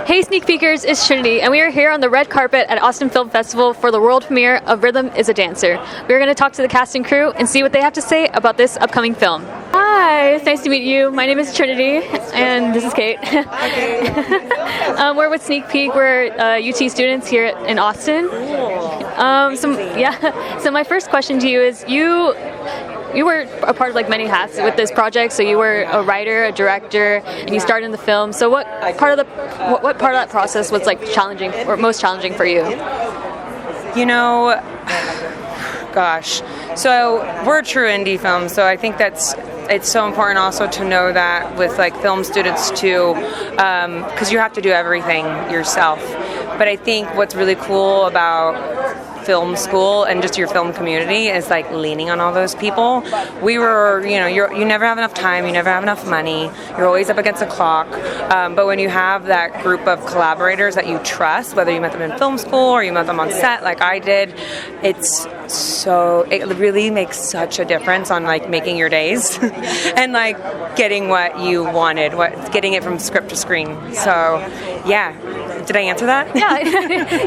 Hey Sneak Peekers, it's Triniti, and we are here on the red carpet at Austin Film Festival for the world premiere of Rhythm is a Dancer. We're going to talk to the cast and crew and see what they have to say about this upcoming film. Hi, it's nice to meet you. My name is Triniti, and this is Kate. We're with Sneak Peek. We're UT students here in Austin. So my first question to you is, you were a part of like many hats with this project. So you were a writer, a director, and you starred in the film. So what part of that process was like challenging or most challenging for you? You know, gosh. So we're a true indie film. So I think it's so important also to know that with like film students too, because you have to do everything yourself. But I think what's really cool about film school and just your film community is like leaning on all those people. We were, you never have enough time, you never have enough money, you're always up against the clock. But when you have that group of collaborators that you trust, whether you met them in film school or you met them on set like I did, it really makes such a difference on like making your days and like getting what you wanted, getting it from script to screen. So yeah. Did I answer that? Yeah,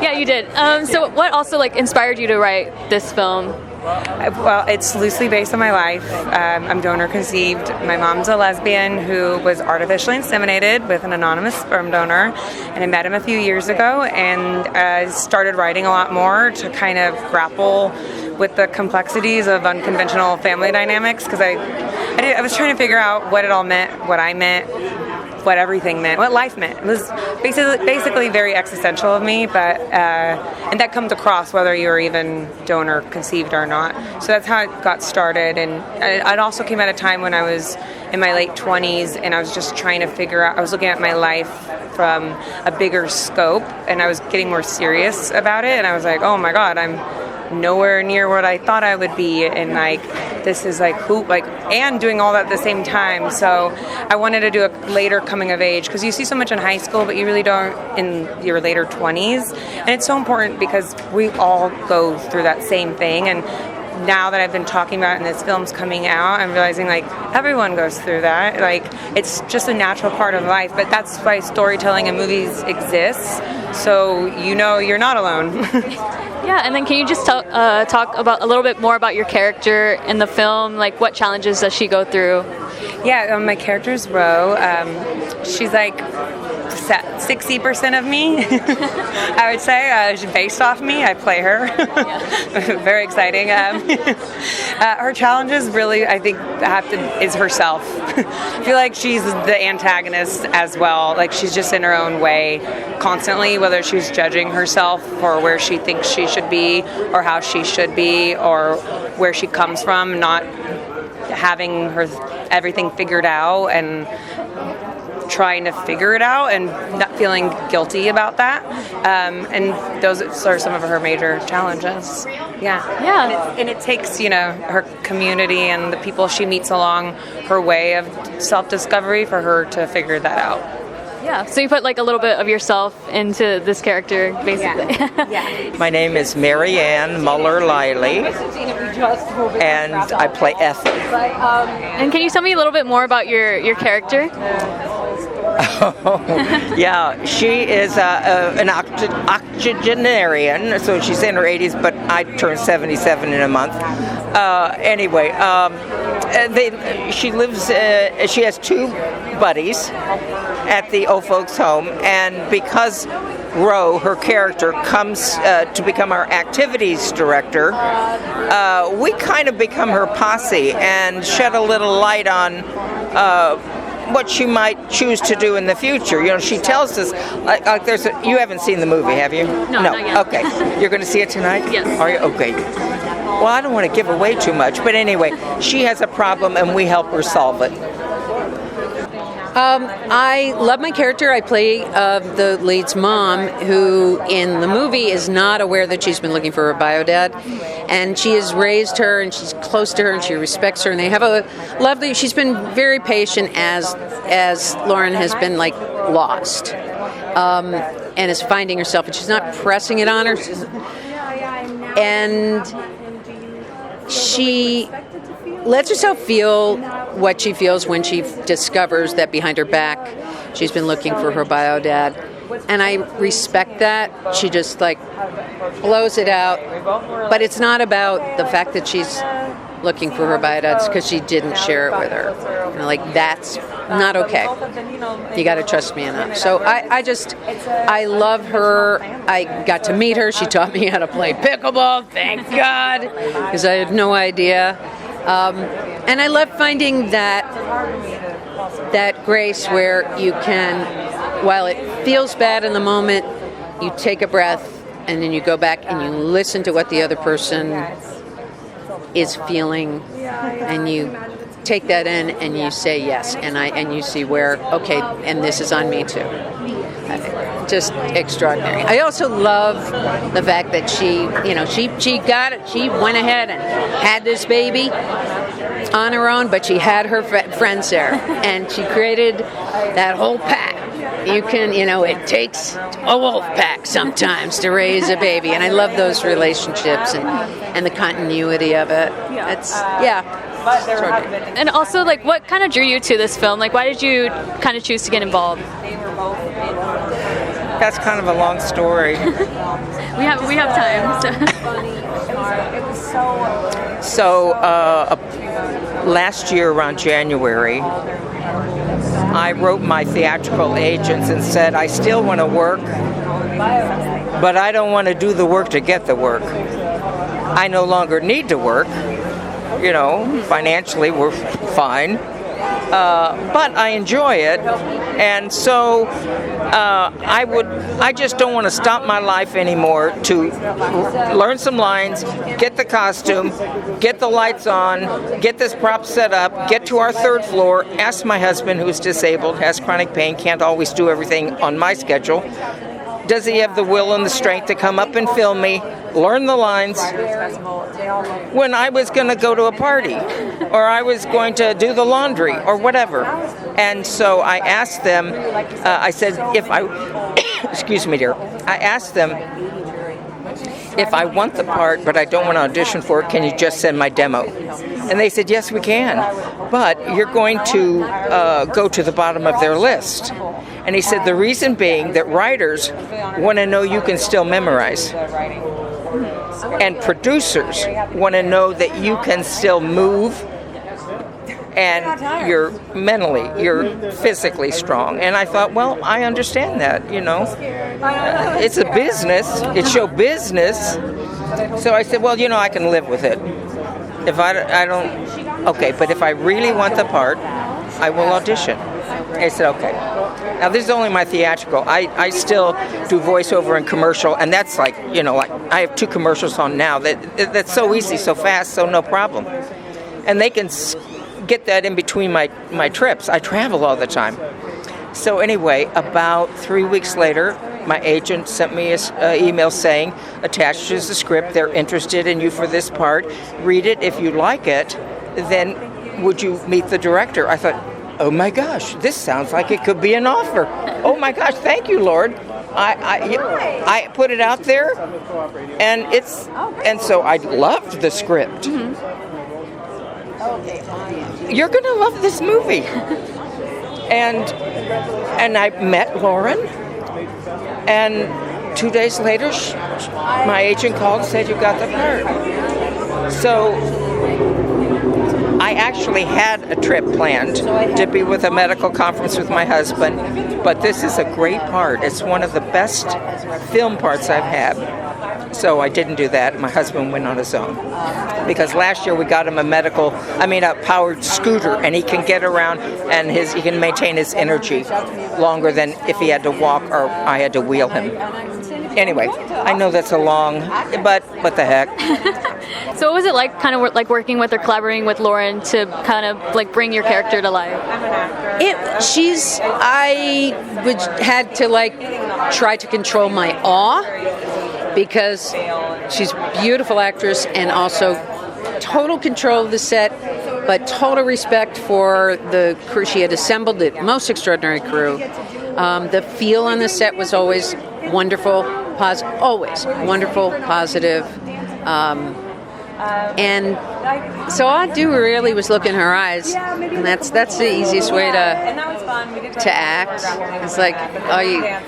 yeah, you did. So what also like inspired you to write this film? Well, it's loosely based on my life. I'm donor conceived. My mom's a lesbian who was artificially inseminated with an anonymous sperm donor, and I met him a few years ago and started writing a lot more to kind of grapple with the complexities of unconventional family dynamics, because I was trying to figure out what it all meant, what I meant, what everything meant, what life meant. It was basically very existential of me, but and that comes across whether you're even donor conceived or not. So that's how it got started. And it also came at a time when I was in my late 20s and I was just trying to figure out, I was looking at my life from a bigger scope and I was getting more serious about it, and I was like, oh my God, I'm nowhere near what I thought I would be, and like this is like and doing all that at the same time. So I wanted to do a later coming of age, because you see so much in high school but you really don't in your later 20s, and it's so important because we all go through that same thing. And now that I've been talking about it and this film's coming out, I'm realizing like everyone goes through that. Like it's just a natural part of life, but that's why storytelling and movies exists, so you're not alone. Yeah, and then can you just talk about a little bit more about your character in the film? Like, what challenges does she go through? Yeah, my character's Ro. She's like 60% of me, I would say. She's based off me. I play her. Very exciting. Her challenges really, I think, is herself. I feel like she's the antagonist as well. Like she's just in her own way constantly, whether she's judging herself for where she thinks she should be or how she should be or where she comes from, not having everything figured out and trying to figure it out and not feeling guilty about that. And those are some of her major challenges. Yeah. And it takes, her community and the people she meets along her way of self-discovery for her to figure that out. Yeah, so you put like a little bit of yourself into this character, basically. Yeah. My name is Marianne Muellerleile, and I play AFF. And can you tell me a little bit more about your character? Yeah, she is an octogenarian, so she's in her 80s, but I turned 77 in a month. She lives, she has two buddies at the old folks' home, and because Ro, her character, comes to become our activities director, we kind of become her posse and shed a little light on what she might choose to do in the future. She tells us, like you haven't seen the movie, have you? No, not yet. Okay. You're going to see it tonight? Yes. Are you? Okay. Well, I don't want to give away too much, but anyway, she has a problem and we help her solve it. I love my character. I play the lead's mom, who in the movie is not aware that she's been looking for her bio dad, and she has raised her and she's close to her and she respects her, and they have a lovely. She's been very patient as Lauren has been like lost, and is finding herself, and she's not pressing it on her, and she lets herself feel what she feels when she discovers that behind her back she's been looking for her bio dad. And I respect that. She just like blows it out. But it's not about the fact that she's looking for her bio dad, because she didn't share it with her. And like, that's not okay. You got to trust me enough. So I love her. I got to meet her. She taught me how to play pickleball, thank God, because I had no idea. And I love finding that grace where you can, while it feels bad in the moment, you take a breath and then you go back and you listen to what the other person is feeling, and you take that in and you say yes, and you see where, okay, and this is on me too. Just extraordinary. I also love the fact that she got it. She went ahead and had this baby on her own, but she had her friends there, and she created that whole pack. You can, it takes a wolf pack sometimes to raise a baby, and I love those relationships and the continuity of it. It's extraordinary. And also, like, what kind of drew you to this film? Like, why did you kind of choose to get involved? That's kind of a long story. we have time. So last year around January, I wrote my theatrical agents and said, I still want to work, but I don't want to do the work to get the work. I no longer need to work. Financially we're fine. But I enjoy it, and so I just don't want to stop my life anymore to learn some lines, get the costume, get the lights on, get this prop set up, get to our third floor, ask my husband, who's disabled, has chronic pain, can't always do everything on my schedule. Does he have the will and the strength to come up and film me, learn the lines, when I was going to go to a party, or I was going to do the laundry, or whatever? And so I asked them, I said, excuse me, dear, I asked them, if I want the part, but I don't want to audition for it, can you just send my demo? And they said, yes, we can, but you're going to go to the bottom of their list. And he said, the reason being that writers want to know you can still memorize. And producers want to know that you can still move, and you're physically strong. And I thought, well, I understand that, It's a business, it's show business. So I said, well, I can live with it. If I don't, okay, but if I really want the part, I will audition. I said, okay. Now, this is only my theatrical. I still do voiceover and commercial, and that's like I have 2 commercials on now. That's so easy, so fast, so no problem. And they can get that in between my trips. I travel all the time. So anyway, about 3 weeks later, my agent sent me an email saying, attached is the script, they're interested in you for this part. Read it. If you like it, then would you meet the director? I thought, oh my gosh, this sounds like it could be an offer. Oh my gosh, thank you, Lord. I put it out there, and so I loved the script. You're going to love this movie. And I met Lauren, and 2 days later, my agent called and said, you got the part. So I actually had a trip planned to be with a medical conference with my husband, but this is a great part. It's one of the best film parts I've had. So I didn't do that. My husband went on his own. Because last year we got him a powered scooter, and he can get around and he can maintain his energy longer than if he had to walk or I had to wheel him. Anyway, I know that's a long, but what the heck. So what was it like, kind of like working with or collaborating with Lauren to kind of like bring your character to life? I had to try to control my awe, because she's a beautiful actress and also total control of the set, but total respect for the crew. She had assembled the most extraordinary crew. The feel on the set was always wonderful, positive. And so all I do really was look in her eyes, and that's the easiest way to act. It's like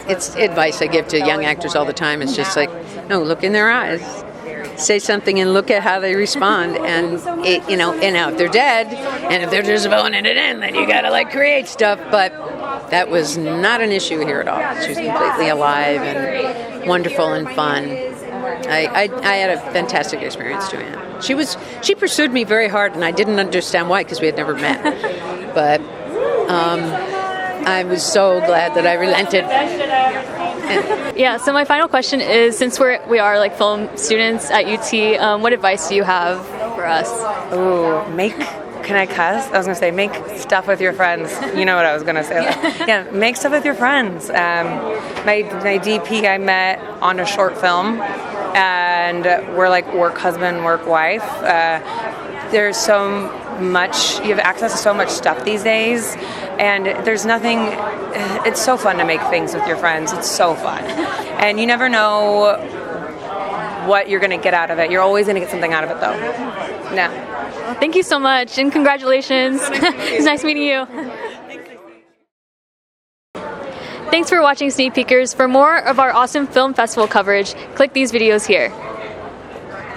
it's advice I give to young actors all the time. It's just like, no, look in their eyes, say something, and look at how they respond. And and now if they're dead, and if they're just phoning it in, then you gotta like create stuff. But that was not an issue here at all. She was completely alive and wonderful and fun. I had a fantastic experience doing it. She pursued me very hard, and I didn't understand why because we had never met. But I was so glad that I relented. Yeah. So my final question is, since we are like film students at UT, what advice do you have for us? Ooh, can I cuss? I was going to say, make stuff with your friends. You know what I was going to say. Yeah, make stuff with your friends. My DP I met on a short film, and we're like work husband, work wife. There's so much, you have access to so much stuff these days, and there's nothing, it's so fun to make things with your friends. It's so fun. And you never know what you're going to get out of it. You're always going to get something out of it, though. Yeah. Well, thank you so much, and congratulations. It's nice meeting you. Thanks for watching Sneak Peekers. For more of our awesome film festival coverage, click these videos here.